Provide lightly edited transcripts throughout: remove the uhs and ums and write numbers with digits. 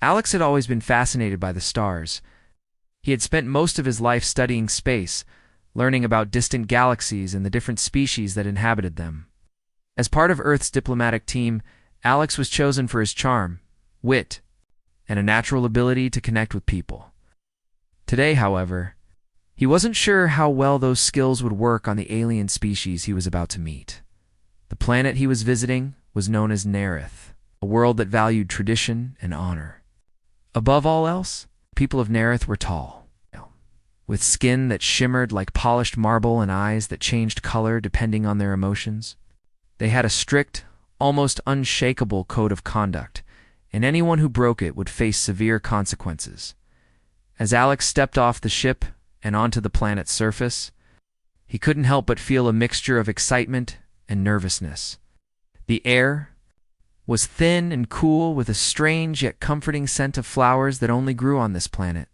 Alex had always been fascinated by the stars. He had spent most of his life studying space, learning about distant galaxies and the different species that inhabited them. As part of Earth's diplomatic team, Alex was chosen for his charm, wit, and a natural ability to connect with people. Today, however, he wasn't sure how well those skills would work on the alien species he was about to meet. The planet he was visiting was known as Nerith, a world that valued tradition and honor. Above all else, people of Nerith were tall, with skin that shimmered like polished marble and eyes that changed color depending on their emotions. They had a strict, almost unshakable code of conduct, and anyone who broke it would face severe consequences. As Alex stepped off the ship and onto the planet's surface, he couldn't help but feel a mixture of excitement and nervousness. The air was thin and cool with a strange yet comforting scent of flowers that only grew on this planet.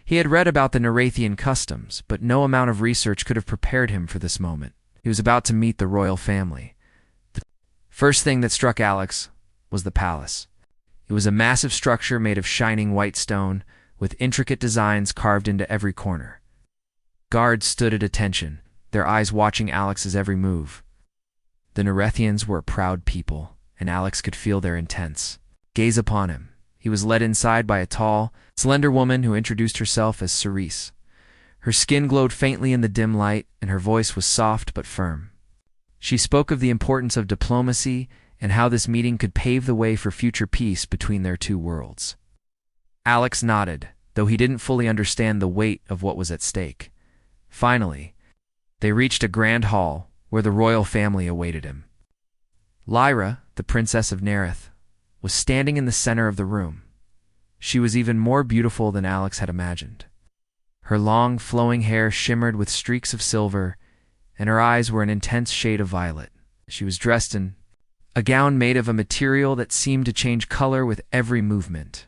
He had read about the Nerathian customs, but no amount of research could have prepared him for this moment. He was about to meet the royal family. The first thing that struck Alex was the palace. It was a massive structure made of shining white stone, with intricate designs carved into every corner. Guards stood at attention, their eyes watching Alex's every move. The Nerathians were a proud people, and Alex could feel their intense gaze upon him. He was led inside by a tall, slender woman who introduced herself as Cerise. Her skin glowed faintly in the dim light, and her voice was soft but firm. She spoke of the importance of diplomacy and how this meeting could pave the way for future peace between their two worlds. Alex nodded, though he didn't fully understand the weight of what was at stake. Finally, they reached a grand hall where the royal family awaited him. Lyra, the princess of Nerith, was standing in the center of the room. She was even more beautiful than Alex had imagined. Her long, flowing hair shimmered with streaks of silver, and her eyes were an intense shade of violet. She was dressed in a gown made of a material that seemed to change color with every movement.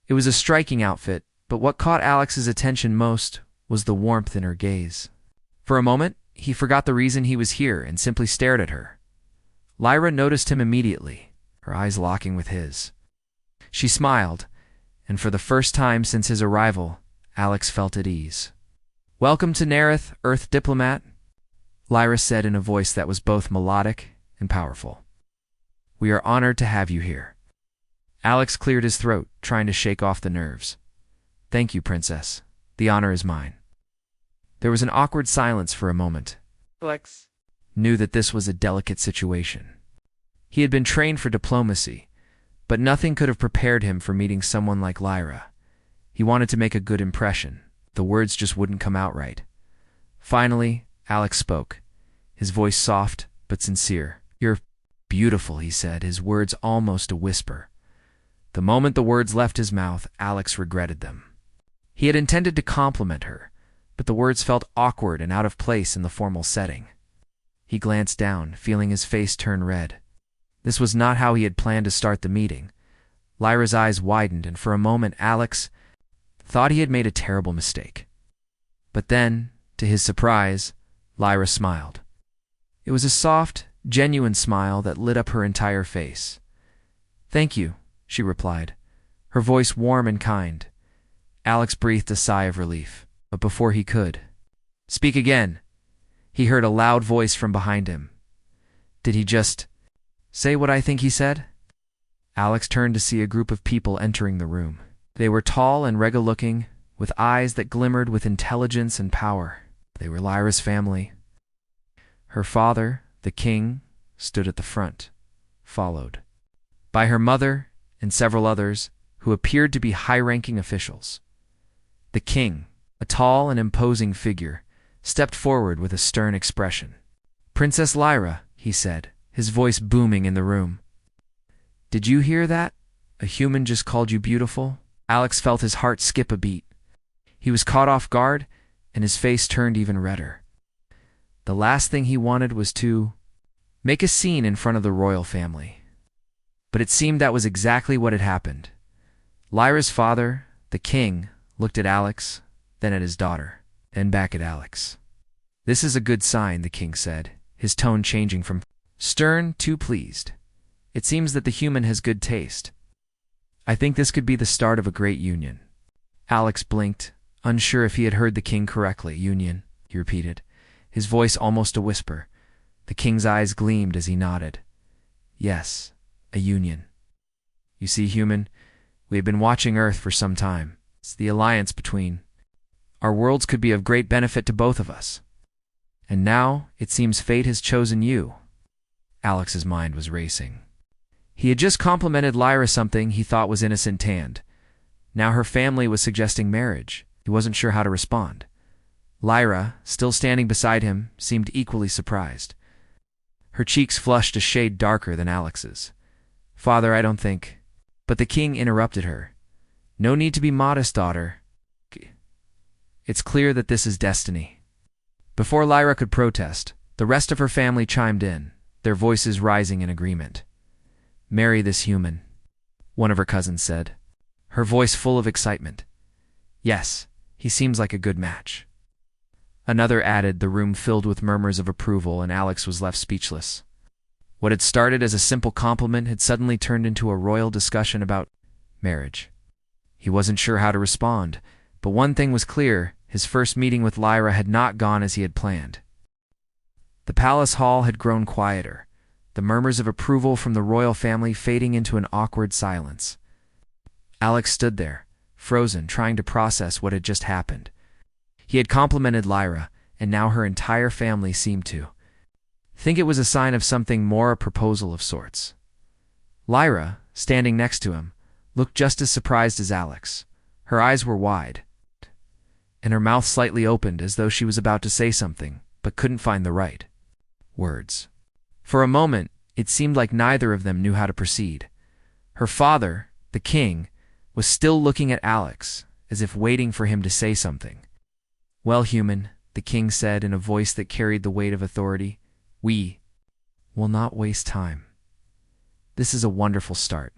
It was a striking outfit, but what caught Alex's attention most was the warmth in her gaze. For a moment, he forgot the reason he was here and simply stared at her. Lyra noticed him immediately, her eyes locking with his. She smiled, and for the first time since his arrival, Alex felt at ease. "Welcome to Nerith, Earth diplomat," Lyra said in a voice that was both melodic and powerful. "We are honored to have you here." Alex cleared his throat, trying to shake off the nerves. "Thank you, Princess. The honor is mine." There was an awkward silence for a moment. Alex knew that this was a delicate situation. He had been trained for diplomacy, but nothing could have prepared him for meeting someone like Lyra. He wanted to make a good impression. The words just wouldn't come out right. Finally, Alex spoke, his voice soft but sincere. "You're beautiful," he said, his words almost a whisper. The moment the words left his mouth, Alex regretted them. He had intended to compliment her, but the words felt awkward and out of place in the formal setting. He glanced down, feeling his face turn red. This was not how he had planned to start the meeting. Lyra's eyes widened, and for a moment Alex thought he had made a terrible mistake. But then, to his surprise, Lyra smiled. It was a soft, genuine smile that lit up her entire face. "Thank you," she replied, her voice warm and kind. Alex breathed a sigh of relief, but before he could speak again, he heard a loud voice from behind him. "Did he just say what I think he said?" Alex turned to see a group of people entering the room. They were tall and regal-looking, with eyes that glimmered with intelligence and power. They were Lyra's family. Her father, the king, stood at the front, followed by her mother and several others who appeared to be high-ranking officials. The king, a tall and imposing figure, stepped forward with a stern expression. "Princess Lyra," he said, his voice booming in the room. "Did you hear that? A human just called you beautiful?" Alex felt his heart skip a beat. He was caught off guard, and his face turned even redder. The last thing he wanted was to make a scene in front of the royal family. But it seemed that was exactly what had happened. Lyra's father, the king, looked at Alex, then at his daughter, and back at Alex. "This is a good sign," the king said, his tone changing from stern to pleased. "It seems that the human has good taste." I think this could be the start of a great union. Alex blinked, unsure if he had heard the king correctly. Union, he repeated, his voice almost a whisper. The king's eyes gleamed as he nodded. Yes, a union. You see, human, we have been watching Earth for some time. It's the alliance between our worlds could be of great benefit to both of us. And now, it seems fate has chosen you. Alex's mind was racing. He had just complimented Lyra something he thought was innocent tanned. Now her family was suggesting marriage. He wasn't sure how to respond. Lyra, still standing beside him, seemed equally surprised. Her cheeks flushed a shade darker than Alex's. Father, I don't think. But the king interrupted her. No need to be modest, daughter. It's clear that this is destiny. Before Lyra could protest, the rest of her family chimed in, their voices rising in agreement. Marry this human, one of her cousins said, her voice full of excitement. Yes, he seems like a good match. Another added, the room filled with murmurs of approval, and Alex was left speechless. What had started as a simple compliment had suddenly turned into a royal discussion about marriage. He wasn't sure how to respond, but one thing was clear, his first meeting with Lyra had not gone as he had planned. The palace hall had grown quieter, the murmurs of approval from the royal family fading into an awkward silence. Alex stood there, frozen, trying to process what had just happened. He had complimented Lyra, and now her entire family seemed to think it was a sign of something more, a proposal of sorts. Lyra, standing next to him, looked just as surprised as Alex. Her eyes were wide, and her mouth slightly opened as though she was about to say something, but couldn't find the right words. For a moment, it seemed like neither of them knew how to proceed. Her father, the king, was still looking at Alex, as if waiting for him to say something. Well, human, the king said in a voice that carried the weight of authority, we will not waste time. This is a wonderful start.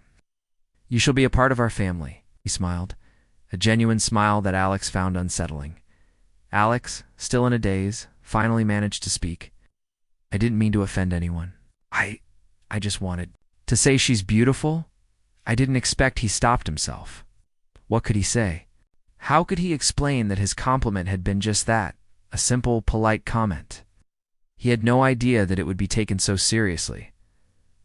You shall be a part of our family, he smiled, a genuine smile that Alex found unsettling. Alex, still in a daze, finally managed to speak. I didn't mean to offend anyone. I just wanted to say she's beautiful. I didn't expect. He stopped himself. What could he say? How could he explain that his compliment had been just that, a simple, polite comment? He had no idea that it would be taken so seriously.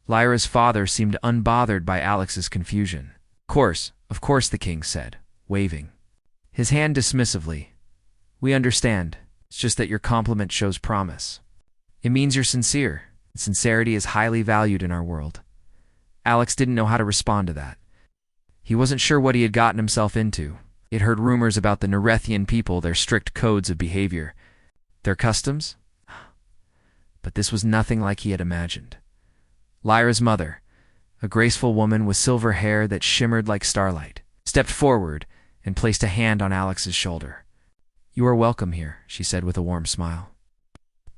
Lyra's father seemed unbothered by Alex's confusion. Of course, the king said, waving his hand dismissively. We understand. It's just that your compliment shows promise. It means you're sincere. Sincerity is highly valued in our world. Alex didn't know how to respond to that. He wasn't sure what he had gotten himself into. He had heard rumors about the Nerethian people, their strict codes of behavior, their customs. But this was nothing like he had imagined. Lyra's mother, a graceful woman with silver hair that shimmered like starlight, stepped forward and placed a hand on Alex's shoulder. You are welcome here, she said with a warm smile.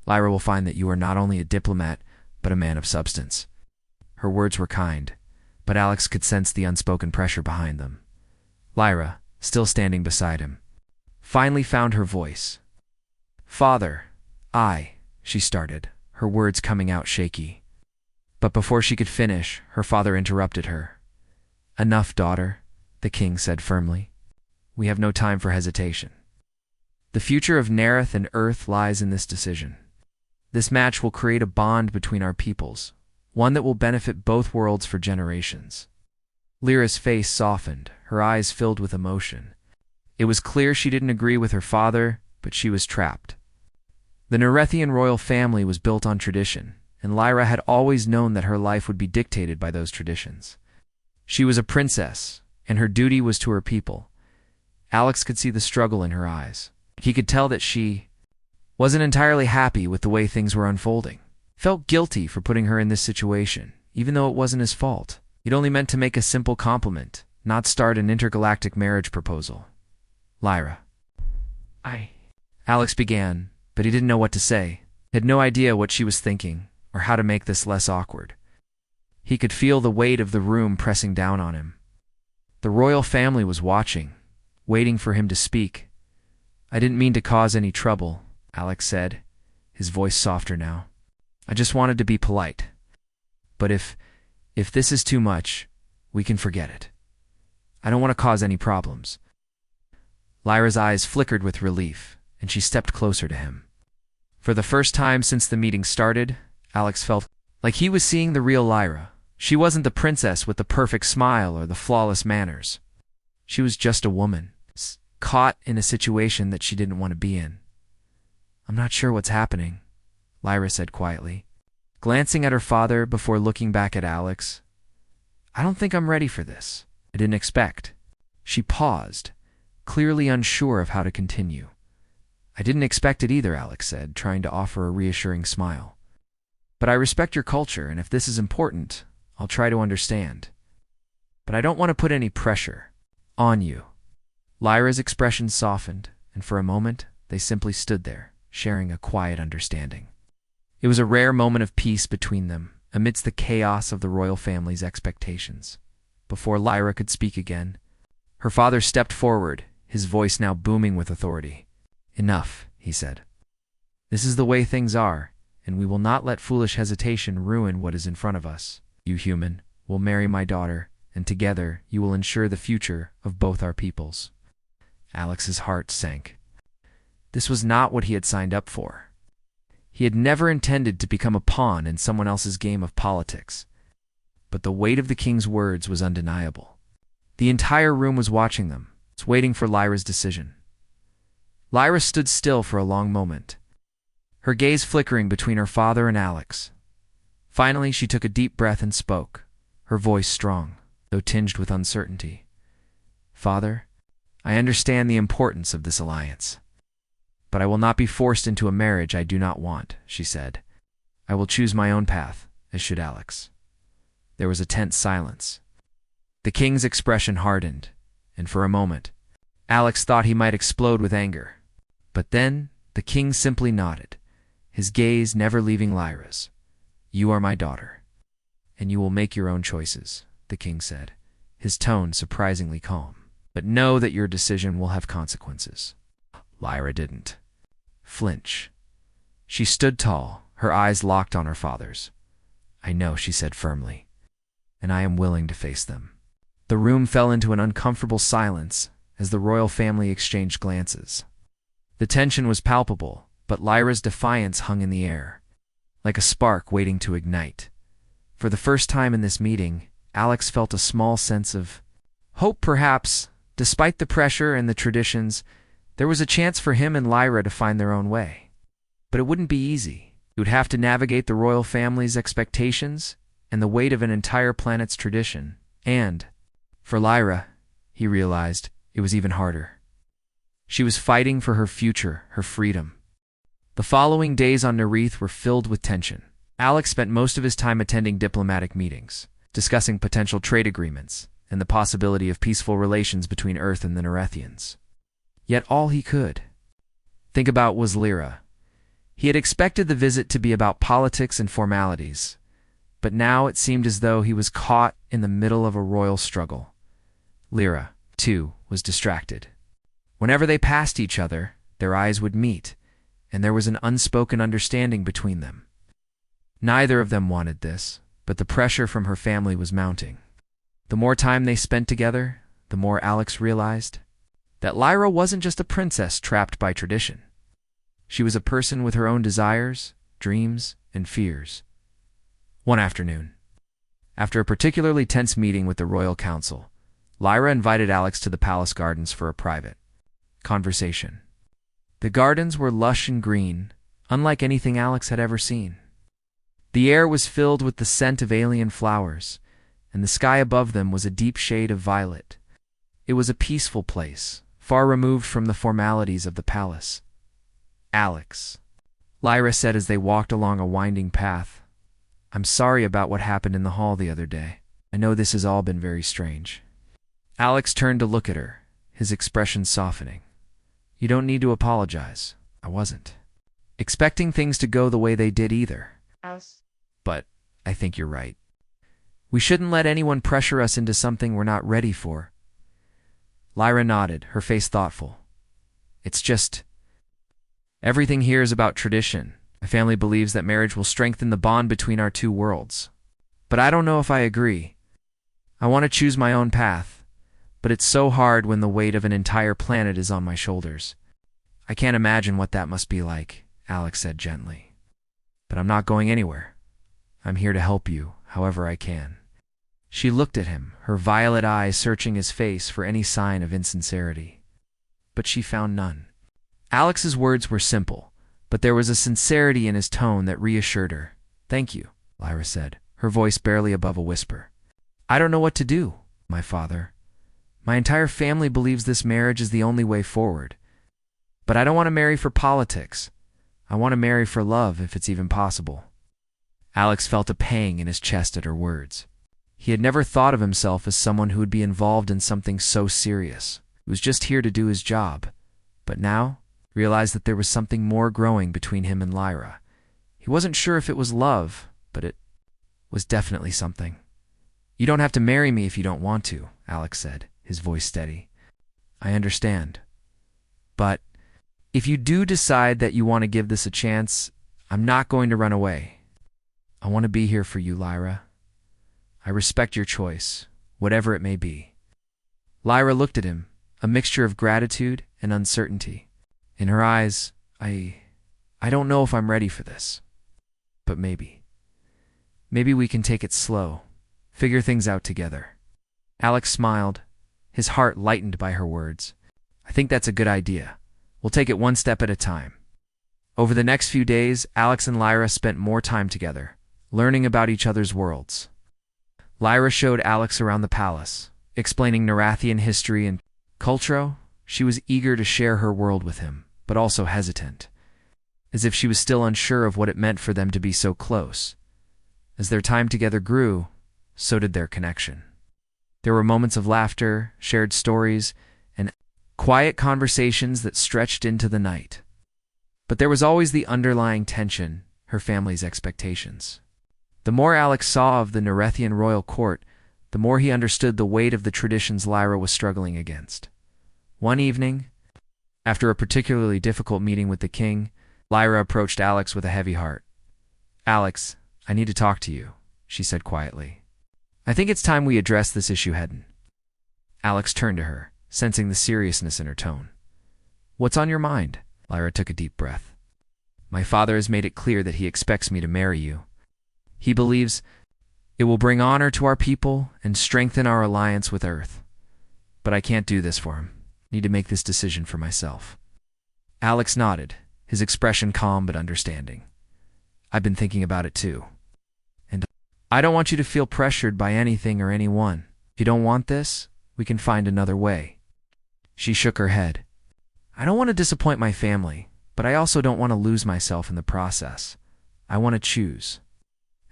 Lyra will find that you are not only a diplomat, but a man of substance. Her words were kind, but Alex could sense the unspoken pressure behind them. Lyra, still standing beside him, finally found her voice. Father, she started, her words coming out shaky. But before she could finish, her father interrupted her. Enough, daughter, the king said firmly. We have no time for hesitation. The future of Nereth and Earth lies in this decision. This match will create a bond between our peoples, one that will benefit both worlds for generations. Lyra's face softened, her eyes filled with emotion. It was clear she didn't agree with her father, but she was trapped. The Nerethian royal family was built on tradition, and Lyra had always known that her life would be dictated by those traditions. She was a princess, and her duty was to her people. Alex could see the struggle in her eyes. He could tell that she wasn't entirely happy with the way things were unfolding. Felt guilty for putting her in this situation, even though it wasn't his fault. He'd only meant to make a simple compliment, not start an intergalactic marriage proposal. Lyra. Alex began, but he didn't know what to say. He had no idea what she was thinking, or how to make this less awkward. He could feel the weight of the room pressing down on him. The royal family was watching, waiting for him to speak. I didn't mean to cause any trouble, Alex said, his voice softer now. I just wanted to be polite. But if this is too much, we can forget it. I don't want to cause any problems. Lyra's eyes flickered with relief, and she stepped closer to him. For the first time since the meeting started, Alex felt like he was seeing the real Lyra. She wasn't the princess with the perfect smile or the flawless manners. She was just a woman, caught in a situation that she didn't want to be in. "I'm not sure what's happening," Lyra said quietly, glancing at her father before looking back at Alex. "I don't think I'm ready for this. I didn't expect." She paused, clearly unsure of how to continue. "I didn't expect it either," Alex said, trying to offer a reassuring smile. "But I respect your culture, and if this is important, I'll try to understand. But I don't want to put any pressure on you." Lyra's expression softened, and for a moment, they simply stood there, sharing a quiet understanding. It was a rare moment of peace between them, amidst the chaos of the royal family's expectations. Before Lyra could speak again, her father stepped forward, his voice now booming with authority. "Enough," he said. "This is the way things are, and we will not let foolish hesitation ruin what is in front of us. You human will marry my daughter, and together you will ensure the future of both our peoples." Alex's heart sank. This was not what he had signed up for. He had never intended to become a pawn in someone else's game of politics. But the weight of the king's words was undeniable. The entire room was watching them, waiting for Lyra's decision. Lyra stood still for a long moment, her gaze flickering between her father and Alex. Finally, she took a deep breath and spoke, her voice strong, though tinged with uncertainty. "Father, I understand the importance of this alliance. But I will not be forced into a marriage I do not want," she said. "I will choose my own path, as should Alex." There was a tense silence. The king's expression hardened, and for a moment, Alex thought he might explode with anger. But then, the king simply nodded, his gaze never leaving Lyra's. "You are my daughter, and you will make your own choices," the king said, his tone surprisingly calm. "But know that your decision will have consequences." Lyra didn't flinch. She stood tall, her eyes locked on her father's. "I know," she said firmly, "and I am willing to face them." The room fell into an uncomfortable silence as the royal family exchanged glances. The tension was palpable, but Lyra's defiance hung in the air, like a spark waiting to ignite. For the first time in this meeting, Alex felt a small sense of hope, perhaps. Despite the pressure and the traditions, there was a chance for him and Lyra to find their own way. But it wouldn't be easy. He would have to navigate the royal family's expectations and the weight of an entire planet's tradition. And, for Lyra, he realized, it was even harder. She was fighting for her future, her freedom. The following days on Nereith were filled with tension. Alex spent most of his time attending diplomatic meetings, discussing potential trade agreements, and the possibility of peaceful relations between Earth and the Nerethians. Yet all he could think about was Lyra. He had expected the visit to be about politics and formalities, but now it seemed as though he was caught in the middle of a royal struggle. Lyra, too, was distracted. Whenever they passed each other, their eyes would meet, and there was an unspoken understanding between them. Neither of them wanted this, but the pressure from her family was mounting. The more time they spent together, the more Alex realized that Lyra wasn't just a princess trapped by tradition. She was a person with her own desires, dreams, and fears. One afternoon, after a particularly tense meeting with the royal council, Lyra invited Alex to the palace gardens for a private conversation. The gardens were lush and green, unlike anything Alex had ever seen. The air was filled with the scent of alien flowers, and the sky above them was a deep shade of violet. It was a peaceful place, far removed from the formalities of the palace. "Alex," Lyra said as they walked along a winding path, "I'm sorry about what happened in the hall the other day. I know this has all been very strange." Alex turned to look at her, his expression softening. "You don't need to apologize. I wasn't expecting things to go the way they did either. But I think you're right. We shouldn't let anyone pressure us into something we're not ready for." Lyra nodded, her face thoughtful. "It's just, everything here is about tradition. My family believes that marriage will strengthen the bond between our two worlds. But I don't know if I agree. I want to choose my own path, but it's so hard when the weight of an entire planet is on my shoulders. I can't imagine what that must be like, Alex said gently. But I'm not going anywhere. I'm here to help you, however I can. She looked at him, her violet eyes searching his face for any sign of insincerity. But she found none. Alex's words were simple, but there was a sincerity in his tone that reassured her. "Thank you," Lyra said, her voice barely above a whisper. "I don't know what to do, my father. My entire family believes this marriage is the only way forward. But I don't want to marry for politics. I want to marry for love, if it's even possible." Alex felt a pang in his chest at her words. He had never thought of himself as someone who would be involved in something so serious. He was just here to do his job. But now, realized that there was something more growing between him and Lyra. He wasn't sure if it was love, but it was definitely something. "You don't have to marry me if you don't want to," Alex said, his voice steady. "I understand. But if you do decide that you want to give this a chance, I'm not going to run away. I want to be here for you, Lyra. I respect your choice, whatever it may be." Lyra looked at him, a mixture of gratitude and uncertainty. In her eyes, I don't know if I'm ready for this. But maybe. Maybe we can take it slow, figure things out together. Alex smiled, his heart lightened by her words. "I think that's a good idea. We'll take it one step at a time." Over the next few days, Alex and Lyra spent more time together, learning about each other's worlds. Lyra showed Alex around the palace, explaining Nerathian history and culture. She was eager to share her world with him, but also hesitant, as if she was still unsure of what it meant for them to be so close. As their time together grew, so did their connection. There were moments of laughter, shared stories, and quiet conversations that stretched into the night. But there was always the underlying tension, her family's expectations. The more Alex saw of the Nerethian royal court, the more he understood the weight of the traditions Lyra was struggling against. One evening, after a particularly difficult meeting with the king, Lyra approached Alex with a heavy heart. "Alex, I need to talk to you," she said quietly. "I think it's time we address this issue head-on." Alex turned to her, sensing the seriousness in her tone. "What's on your mind?" Lyra took a deep breath. "My father has made it clear that he expects me to marry you. He believes it will bring honor to our people and strengthen our alliance with Earth. But I can't do this for him. I need to make this decision for myself." Alex nodded, his expression calm but understanding. "I've been thinking about it too. And I don't want you to feel pressured by anything or anyone. If you don't want this, we can find another way." She shook her head. "I don't want to disappoint my family, but I also don't want to lose myself in the process. I want to choose.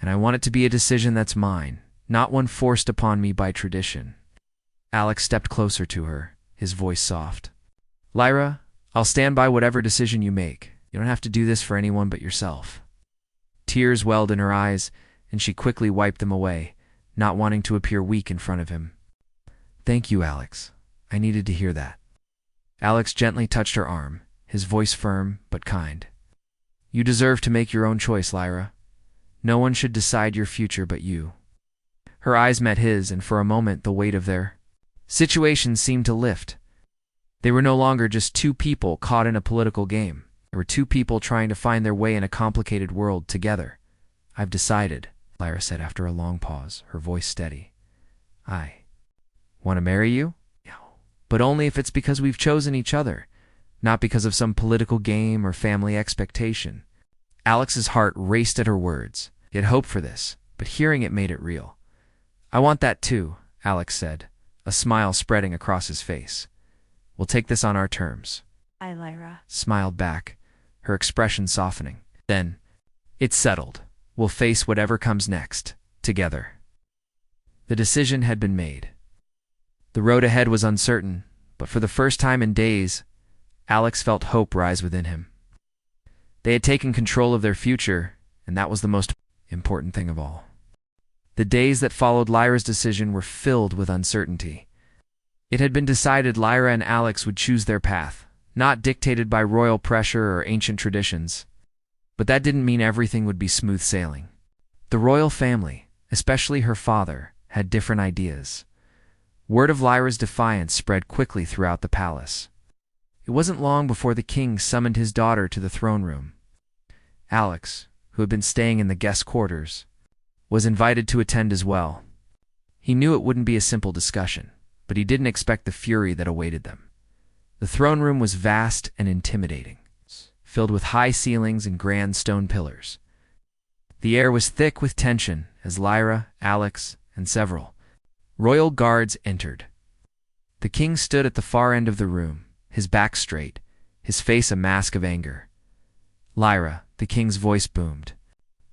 And I want it to be a decision that's mine, not one forced upon me by tradition." Alex stepped closer to her, his voice soft. "Lyra, I'll stand by whatever decision you make. You don't have to do this for anyone but yourself." Tears welled in her eyes, and she quickly wiped them away, not wanting to appear weak in front of him. "Thank you, Alex. I needed to hear that." Alex gently touched her arm, his voice firm but kind. "You deserve to make your own choice, Lyra. No one should decide your future but you." Her eyes met his, and for a moment the weight of their situation seemed to lift. They were no longer just two people caught in a political game. They were two people trying to find their way in a complicated world together. "I've decided," Lyra said after a long pause, her voice steady. "I want to marry you, but only if it's because we've chosen each other, not because of some political game or family expectation." Alex's heart raced at her words. He had hoped for this, but hearing it made it real. "I want that too," Alex said, a smile spreading across his face. "We'll take this on our terms." "Hi, Lyra," smiled back, her expression softening. Then, "It's settled. We'll face whatever comes next, together." The decision had been made. The road ahead was uncertain, but for the first time in days, Alex felt hope rise within him. They had taken control of their future, and that was the most important thing of all. The days that followed Lyra's decision were filled with uncertainty. It had been decided Lyra and Alex would choose their path, not dictated by royal pressure or ancient traditions. But that didn't mean everything would be smooth sailing. The royal family, especially her father, had different ideas. Word of Lyra's defiance spread quickly throughout the palace. It wasn't long before the king summoned his daughter to the throne room. Alex, who had been staying in the guest quarters, was invited to attend as well. He knew it wouldn't be a simple discussion, but he didn't expect the fury that awaited them. The throne room was vast and intimidating, filled with high ceilings and grand stone pillars. The air was thick with tension as Lyra, Alex, and several royal guards entered. The king stood at the far end of the room, his back straight, his face a mask of anger. "Lyra," the king's voice boomed,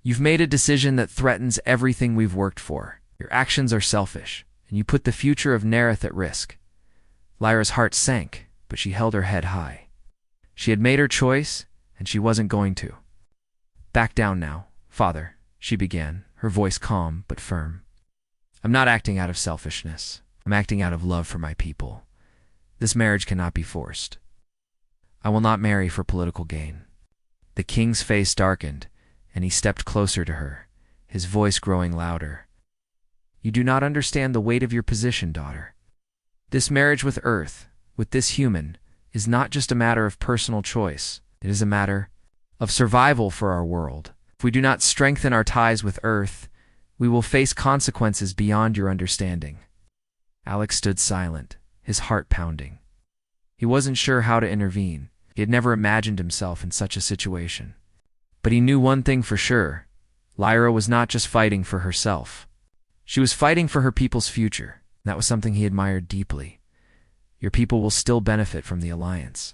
"you've made a decision that threatens everything we've worked for. Your actions are selfish, and you put the future of Nerith at risk." Lyra's heart sank, but she held her head high. She had made her choice, and she wasn't going to back down now. "Father," she began, her voice calm but firm. "I'm not acting out of selfishness. I'm acting out of love for my people. This marriage cannot be forced. I will not marry for political gain." The king's face darkened, and he stepped closer to her, his voice growing louder. "You do not understand the weight of your position, daughter. This marriage with Earth, with this human, is not just a matter of personal choice. It is a matter of survival for our world. If we do not strengthen our ties with Earth, we will face consequences beyond your understanding." Alex stood silent, his heart pounding. He wasn't sure how to intervene. He had never imagined himself in such a situation. But he knew one thing for sure. Lyra was not just fighting for herself. She was fighting for her people's future. That was something he admired deeply. "Your people will still benefit from the alliance."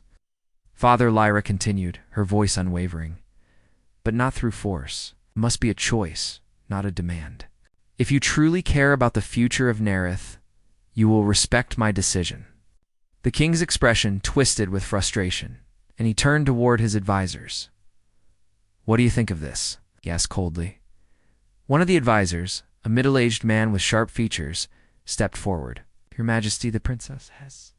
"Father," Lyra continued, her voice unwavering, "but not through force. It must be a choice, not a demand. If you truly care about the future of Nerith, you will respect my decision." The king's expression twisted with frustration, and he turned toward his advisors. "What do you think of this?" he asked coldly. One of the advisors, a middle-aged man with sharp features, stepped forward. "Your Majesty, the princess has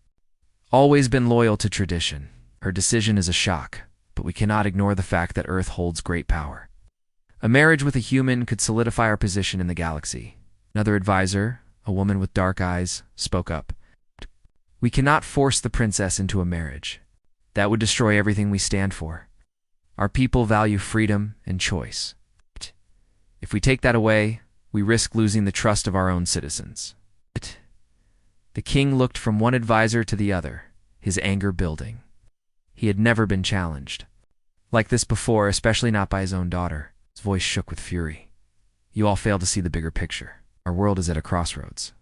always been loyal to tradition. Her decision is a shock, but we cannot ignore the fact that Earth holds great power. A marriage with a human could solidify our position in the galaxy." Another advisor, a woman with dark eyes, spoke up. "We cannot force the princess into a marriage. That would destroy everything we stand for. Our people value freedom and choice. If we take that away, we risk losing the trust of our own citizens." The king looked from one advisor to the other, his anger building. He had never been challenged like this before, especially not by his own daughter. His voice shook with fury. "You all fail to see the bigger picture. Our world is at a crossroads.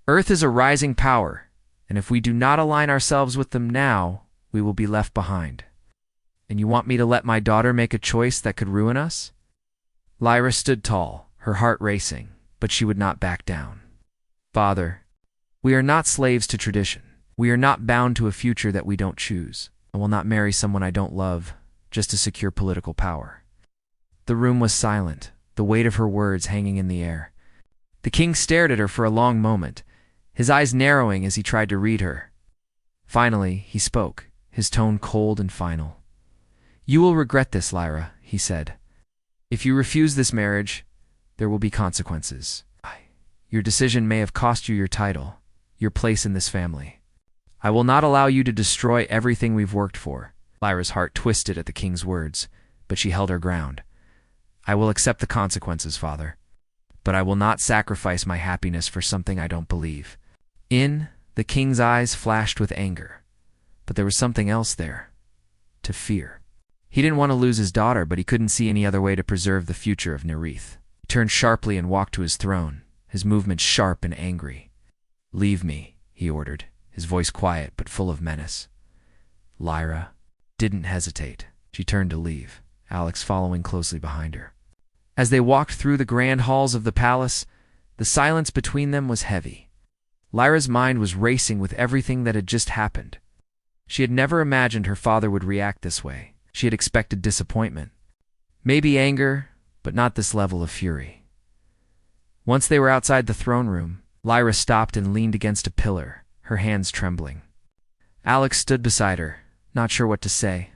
Earth is a rising power, and if we do not align ourselves with them now, we will be left behind. And you want me to let my daughter make a choice that could ruin us?" Lyra stood tall, her heart racing, but she would not back down. "Father, we are not slaves to tradition. We are not bound to a future that we don't choose. I will not marry someone I don't love just to secure political power." The room was silent, the weight of her words hanging in the air. The king stared at her for a long moment, his eyes narrowing as he tried to read her. Finally, he spoke, his tone cold and final. "You will regret this, Lyra," he said. "If you refuse this marriage, there will be consequences. Your decision may have cost you your title, your place in this family. I will not allow you to destroy everything we've worked for." Lyra's heart twisted at the king's words, but she held her ground. "I will accept the consequences, Father, but I will not sacrifice my happiness for something I don't believe in." The king's eyes flashed with anger, but there was something else there, to fear. He didn't want to lose his daughter, but he couldn't see any other way to preserve the future of Nerith. He turned sharply and walked to his throne, his movements sharp and angry. "Leave me," he ordered, his voice quiet but full of menace. Lyra didn't hesitate. She turned to leave, Alex following closely behind her. As they walked through the grand halls of the palace, the silence between them was heavy. Lyra's mind was racing with everything that had just happened. She had never imagined her father would react this way. She had expected disappointment, maybe anger, but not this level of fury. Once they were outside the throne room, Lyra stopped and leaned against a pillar, her hands trembling. Alex stood beside her, not sure what to say.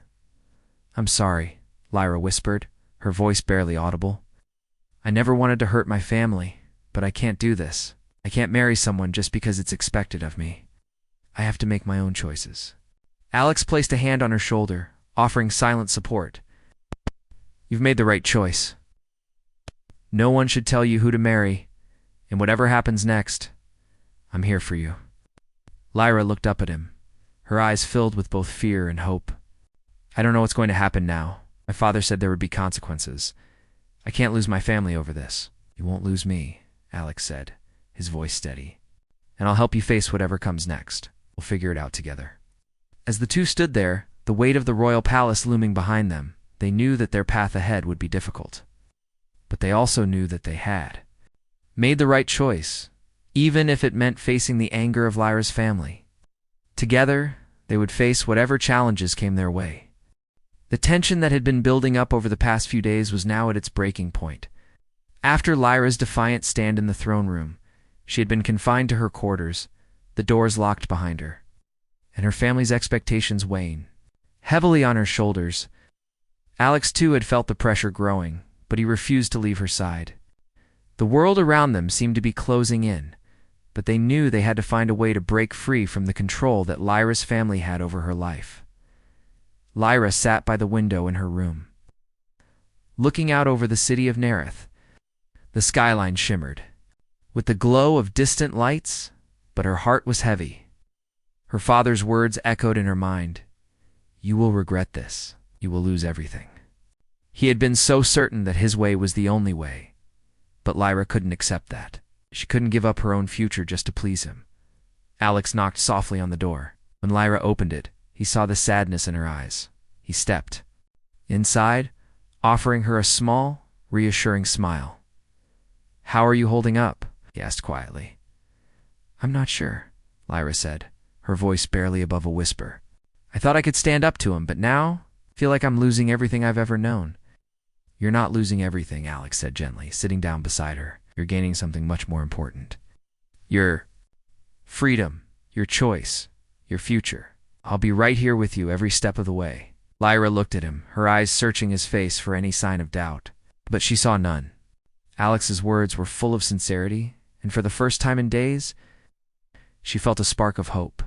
"I'm sorry," Lyra whispered, her voice barely audible. "I never wanted to hurt my family, but I can't do this." I can't marry someone just because it's expected of me. I have to make my own choices. Alex placed a hand on her shoulder, offering silent support. You've made the right choice. No one should tell you who to marry, and whatever happens next, I'm here for you. Lyra looked up at him, her eyes filled with both fear and hope. I don't know what's going to happen now. My father said there would be consequences. I can't lose my family over this. You won't lose me, Alex said, his voice steady. And I'll help you face whatever comes next. We'll figure it out together. As the two stood there, the weight of the royal palace looming behind them, they knew that their path ahead would be difficult. But they also knew that they had made the right choice, even if it meant facing the anger of Lyra's family. Together, they would face whatever challenges came their way. The tension that had been building up over the past few days was now at its breaking point. After Lyra's defiant stand in the throne room, she had been confined to her quarters, the doors locked behind her, and her family's expectations weighing heavily on her shoulders. Alex too had felt the pressure growing, but he refused to leave her side. The world around them seemed to be closing in, but they knew they had to find a way to break free from the control that Lyra's family had over her life. Lyra sat by the window in her room, looking out over the city of Nereth. The skyline shimmered with the glow of distant lights, but her heart was heavy. Her father's words echoed in her mind. You will regret this. You will lose everything. He had been so certain that his way was the only way, but Lyra couldn't accept that. She couldn't give up her own future just to please him. Alex knocked softly on the door. When Lyra opened it, he saw the sadness in her eyes. He stepped inside, offering her a small, reassuring smile. How are you holding up? He asked quietly. I'm not sure, Lyra said, her voice barely above a whisper. I thought I could stand up to him, but now I feel like I'm losing everything I've ever known. You're not losing everything, Alex said gently, sitting down beside her. You're gaining something much more important. Your freedom, your choice, your future. I'll be right here with you every step of the way. Lyra looked at him, her eyes searching his face for any sign of doubt, but she saw none. Alex's words were full of sincerity, and for the first time in days, she felt a spark of hope.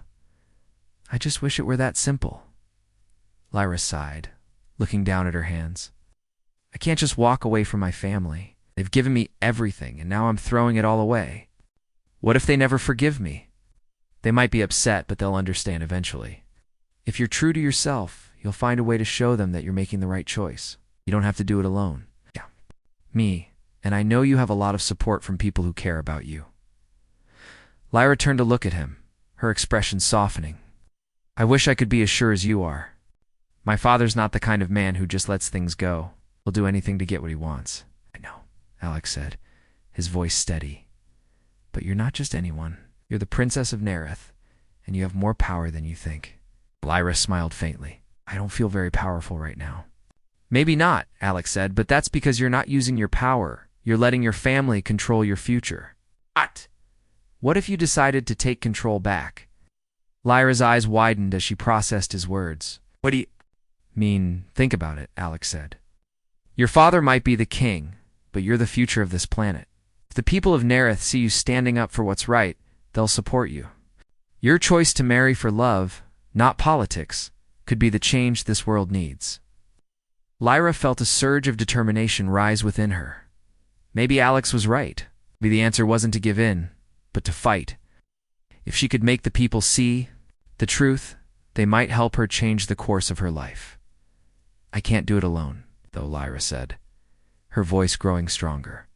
I just wish it were that simple. Lyra sighed, looking down at her hands. I can't just walk away from my family. They've given me everything, and now I'm throwing it all away. What if they never forgive me? They might be upset, but they'll understand eventually. If you're true to yourself, you'll find a way to show them that you're making the right choice. You don't have to do it alone. Yeah. Me. And I know you have a lot of support from people who care about you. Lyra turned to look at him, her expression softening. I wish I could be as sure as you are. My father's not the kind of man who just lets things go. He'll do anything to get what he wants. I know, Alex said, his voice steady. But you're not just anyone. You're the Princess of Nereth, and you have more power than you think. Lyra smiled faintly. I don't feel very powerful right now. Maybe not, Alex said, but that's because you're not using your power. You're letting your family control your future. What if you decided to take control back? Lyra's eyes widened as she processed his words. What do you mean? Think about it, Alex said. Your father might be the king, but you're the future of this planet. If the people of Nereth see you standing up for what's right, they'll support you. Your choice to marry for love, not politics, could be the change this world needs. Lyra felt a surge of determination rise within her. Maybe Alex was right. Maybe the answer wasn't to give in, but to fight. If she could make the people see the truth, they might help her change the course of her life. I can't do it alone, though, Lyra said, her voice growing stronger.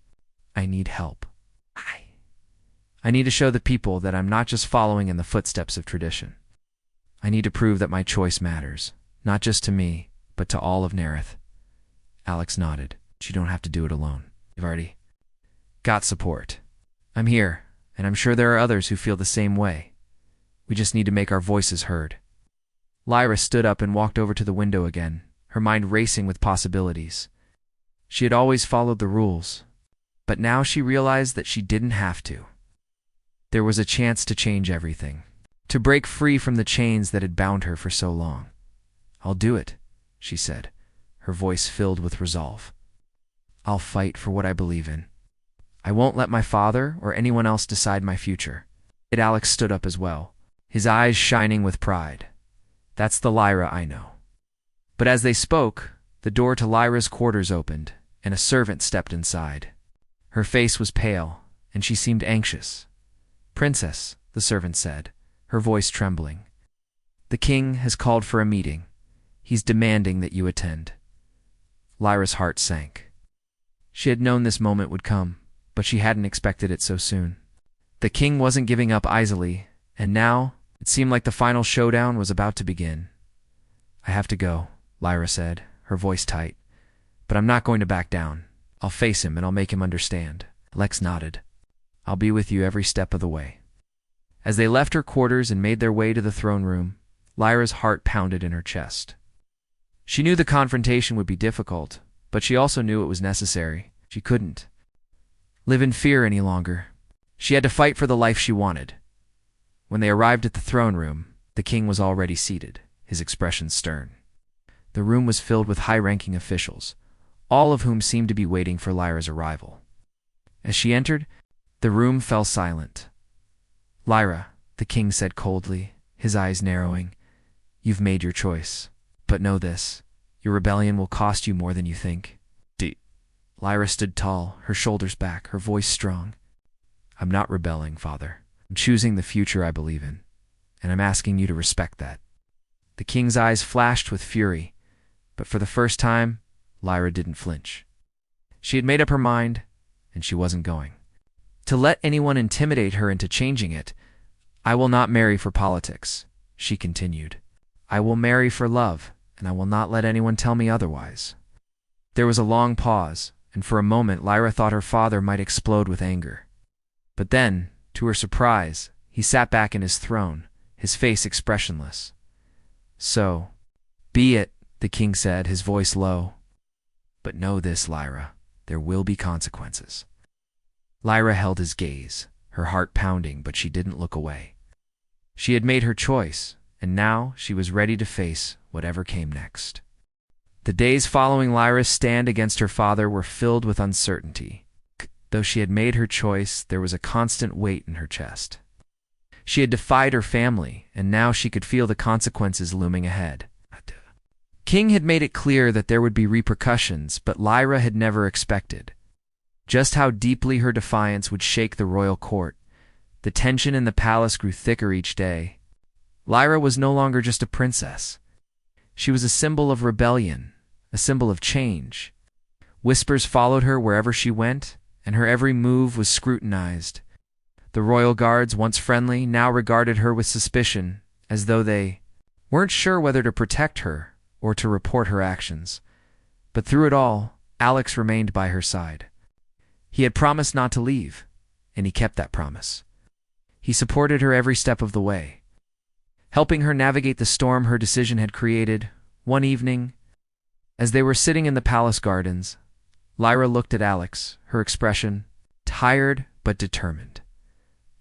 I need help. I need to show the people that I'm not just following in the footsteps of tradition. I need to prove that my choice matters, not just to me, but to all of Nereth. Alex nodded. You don't have to do it alone. You've already got support. I'm here, and I'm sure there are others who feel the same way. We just need to make our voices heard. Lyra stood up and walked over to the window again, her mind racing with possibilities. She had always followed the rules, but now she realized that she didn't have to. There was a chance to change everything, to break free from the chains that had bound her for so long. I'll do it, she said, her voice filled with resolve. I'll fight for what I believe in. I won't let my father or anyone else decide my future. Alex stood up as well, his eyes shining with pride. That's the Lyra I know. But as they spoke, the door to Lyra's quarters opened, and a servant stepped inside. Her face was pale, and she seemed anxious. "Princess," the servant said, her voice trembling. "The king has called for a meeting. He's demanding that you attend." Lyra's heart sank. She had known this moment would come, but she hadn't expected it so soon. The king wasn't giving up easily, and now it seemed like the final showdown was about to begin. "I have to go," Lyra said, her voice tight. "But I'm not going to back down. I'll face him and I'll make him understand." Lex nodded. "I'll be with you every step of the way." As they left her quarters and made their way to the throne room, Lyra's heart pounded in her chest. She knew the confrontation would be difficult, but she also knew it was necessary. She couldn't live in fear any longer. She had to fight for the life she wanted. When they arrived at the throne room, the king was already seated, his expression stern. The room was filled with high-ranking officials, all of whom seemed to be waiting for Lyra's arrival. As she entered, the room fell silent. "Lyra," the king said coldly, his eyes narrowing, "you've made your choice. But know this, your rebellion will cost you more than you think." Lyra stood tall, her shoulders back, her voice strong. "I'm not rebelling, father. I'm choosing the future I believe in, and I'm asking you to respect that." The king's eyes flashed with fury, but for the first time, Lyra didn't flinch. She had made up her mind, and she wasn't going to let anyone intimidate her into changing it. "I will not marry for politics," she continued. "I will marry for love, and I will not let anyone tell me otherwise." There was a long pause, and for a moment Lyra thought her father might explode with anger. But then, to her surprise, he sat back in his throne, his face expressionless. "So be it," the king said, his voice low. "But know this, Lyra, there will be consequences." Lyra held his gaze, her heart pounding, but she didn't look away. She had made her choice, and now she was ready to face whatever came next. The days following Lyra's stand against her father were filled with uncertainty. Though she had made her choice, there was a constant weight in her chest. She had defied her family, and now she could feel the consequences looming ahead. King had made it clear that there would be repercussions, but Lyra had never expected just how deeply her defiance would shake the royal court. The tension in the palace grew thicker each day. Lyra was no longer just a princess. She was a symbol of rebellion, a symbol of change. Whispers followed her wherever she went, and her every move was scrutinized. The royal guards, once friendly, now regarded her with suspicion, as though they weren't sure whether to protect her or to report her actions. But through it all, Alex remained by her side. He had promised not to leave, and he kept that promise. He supported her every step of the way, helping her navigate the storm her decision had created. One evening, as they were sitting in the palace gardens, Lyra looked at Alex, her expression tired but determined.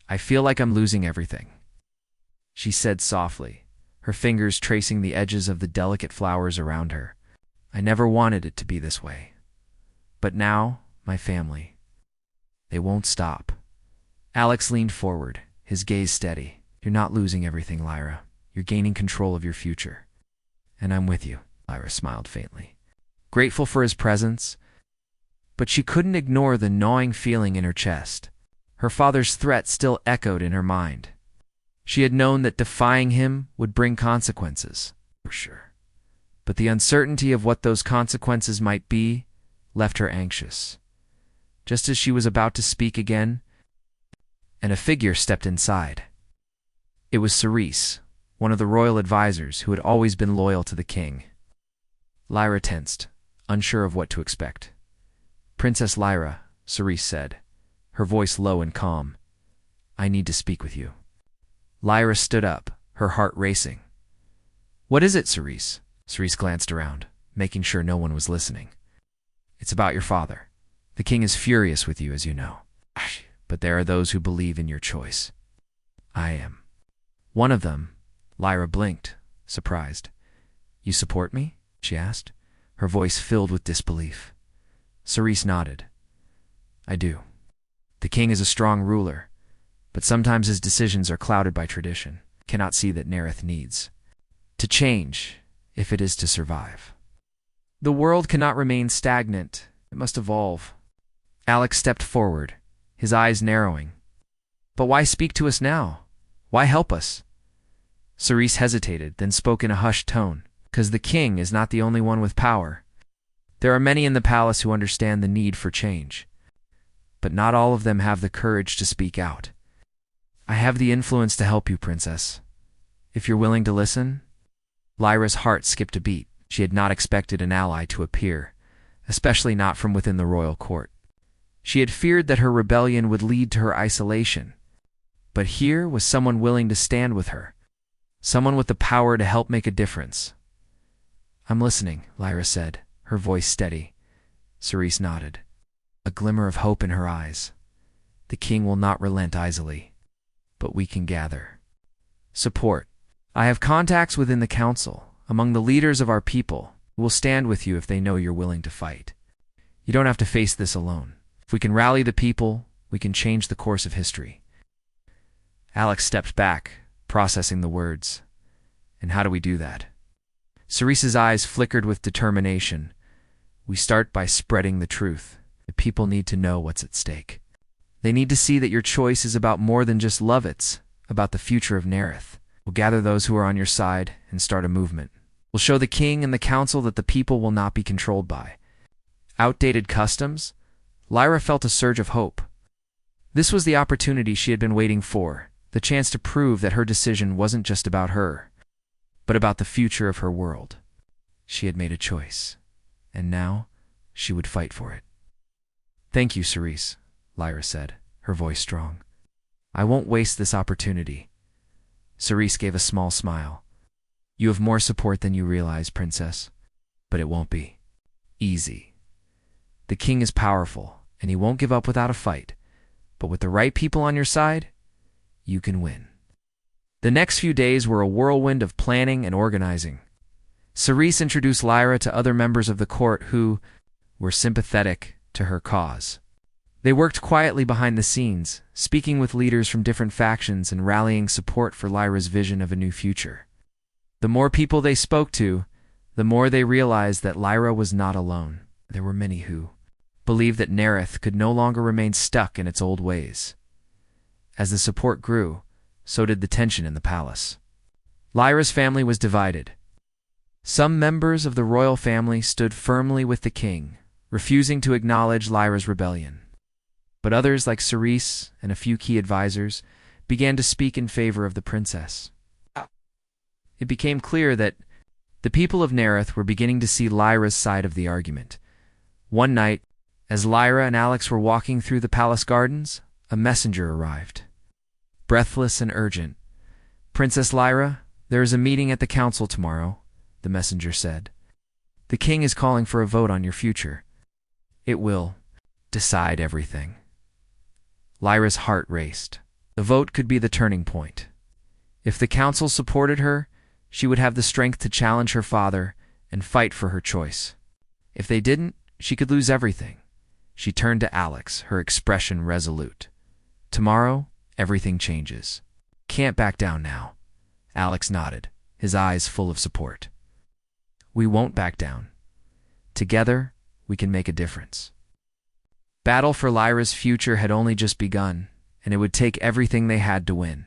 "I feel like I'm losing everything," she said softly, her fingers tracing the edges of the delicate flowers around her. "I never wanted it to be this way. But now, my family, they won't stop." Alex leaned forward, his gaze steady. "You're not losing everything, Lyra. You're gaining control of your future. And I'm with you," Lyra smiled faintly, grateful for his presence. But she couldn't ignore the gnawing feeling in her chest. Her father's threat still echoed in her mind. She had known that defying him would bring consequences, for sure. But the uncertainty of what those consequences might be left her anxious. Just as she was about to speak again, and a figure stepped inside. It was Cerise, one of the royal advisors who had always been loyal to the king. Lyra tensed, unsure of what to expect. "Princess Lyra," Cerise said, her voice low and calm, "I need to speak with you." Lyra stood up, her heart racing. "What is it, Cerise?" Cerise glanced around, making sure no one was listening. "It's about your father. The king is furious with you, as you know. But there are those who believe in your choice. I am one of them." Lyra blinked, surprised. "You support me?" she asked, her voice filled with disbelief. Cerise nodded. "I do. The king is a strong ruler, but sometimes his decisions are clouded by tradition. Cannot see that Nerith needs to change if it is to survive. The world cannot remain stagnant. It must evolve. Alex stepped forward, his eyes narrowing. But why speak to us now? Why help us? Cerise hesitated, then spoke in a hushed tone. Because the king is not the only one with power. There are many in the palace who understand the need for change. But not all of them have the courage to speak out. I have the influence to help you, princess. If you're willing to listen. Lyra's heart skipped a beat. She had not expected an ally to appear, especially not from within the royal court. She had feared that her rebellion would lead to her isolation. But here was someone willing to stand with her. Someone with the power to help make a difference. I'm listening, Lyra said, her voice steady. Cerise nodded, a glimmer of hope in her eyes. The king will not relent easily, but we can gather support. I have contacts within the council, among the leaders of our people, who will stand with you if they know you're willing to fight. You don't have to face this alone. If we can rally the people, we can change the course of history. Alex stepped back, processing the words. And how do we do that? Cerise's eyes flickered with determination. We start by spreading the truth. The people need to know what's at stake. They need to see that your choice is about more than just love. It's about the future of Nerith. We'll gather those who are on your side and start a movement. We'll show the king and the council that the people will not be controlled by outdated customs. Lyra felt a surge of hope. This was the opportunity she had been waiting for, the chance to prove that her decision wasn't just about her, but about the future of her world. She had made a choice, and now she would fight for it. Thank you, Cerise, Lyra said, her voice strong. I won't waste this opportunity. Cerise gave a small smile. You have more support than you realize, princess, but it won't be easy. The king is powerful, and he won't give up without a fight, but with the right people on your side, you can win. The next few days were a whirlwind of planning and organizing. Cerise introduced Lyra to other members of the court who were sympathetic to her cause. They worked quietly behind the scenes, speaking with leaders from different factions and rallying support for Lyra's vision of a new future. The more people they spoke to, the more they realized that Lyra was not alone. There were many who believed that Nerith could no longer remain stuck in its old ways. As the support grew, so did the tension in the palace. Lyra's family was divided. Some members of the royal family stood firmly with the king, refusing to acknowledge Lyra's rebellion. But others, like Cerise and a few key advisors, began to speak in favor of the princess. It became clear that the people of Nerith were beginning to see Lyra's side of the argument. One night, as Lyra and Alex were walking through the palace gardens, a messenger arrived. Breathless and urgent. Princess Lyra, there is a meeting at the council tomorrow, the messenger said. The king is calling for a vote on your future. It will decide everything. Lyra's heart raced. The vote could be the turning point. If the council supported her, she would have the strength to challenge her father and fight for her choice. If they didn't, she could lose everything. She turned to Alex, her expression resolute. Tomorrow, everything changes. Can't back down now. Alex nodded, his eyes full of support. We won't back down. Together, we can make a difference. Battle for Lyra's future had only just begun, and it would take everything they had to win.